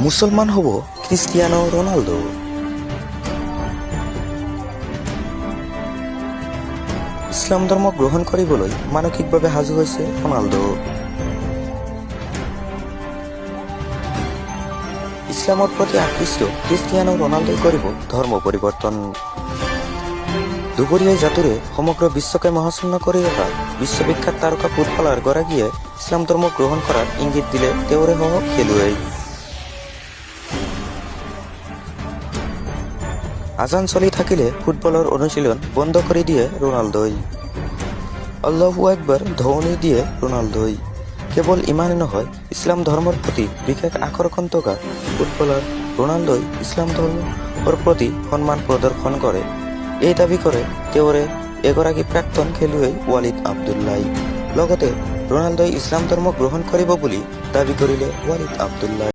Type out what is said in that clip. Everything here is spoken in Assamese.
মুছলমান হ'ব ক্ৰিষ্টিয়ানো ৰনাল্ডো। ইছলাম ধৰ্ম গ্ৰহণ কৰিবলৈ মানসিকভাৱে সাজু হৈছে ৰনাল্ডো। ইছলামৰ প্ৰতি আকৃষ্ট ক্ৰিষ্টিয়ানো ৰনাল্ডোই কৰিব ধৰ্ম পৰিৱৰ্তন। দুপৰীয়াই জাতুৰে সমগ্ৰ বিশ্বকে মহাচ্ছন্ন কৰি ৰখা বিশ্ববিখ্যাত তাৰকা ফুটবলাৰ গৰাকীয়ে ইছলাম ধৰ্ম গ্ৰহণ কৰাৰ ইংগিত দিলে তেওঁৰে সহ খেলুৱৈ। আজান চলি থাকিলে ফুটবলৰ অনুশীলন বন্ধ কৰি দিয়ে ৰনাল্ডোই। আল্লাহু আকবৰ ধ্বনি দিয়ে ৰনাল্ডোই। কেৱল ইমানেই নহয়, ইছলাম ধৰ্মৰ প্ৰতি বিশেষ আকৰ্ষণ থকা ফুটবলাৰ ৰনাল্ডোই ইছলাম ধৰ্মৰ প্ৰতি সন্মান প্ৰদৰ্শন কৰে, এই দাবী কৰে তেওঁৰে এগৰাকী প্ৰাক্তন খেলুৱৈ ৱালিদ আব্দুল্লাই। লগতে ৰনাল্ডোই ইছলাম ধৰ্ম গ্ৰহণ কৰিব বুলি দাবী কৰিলে ৱালিদ আব্দুল্লাই।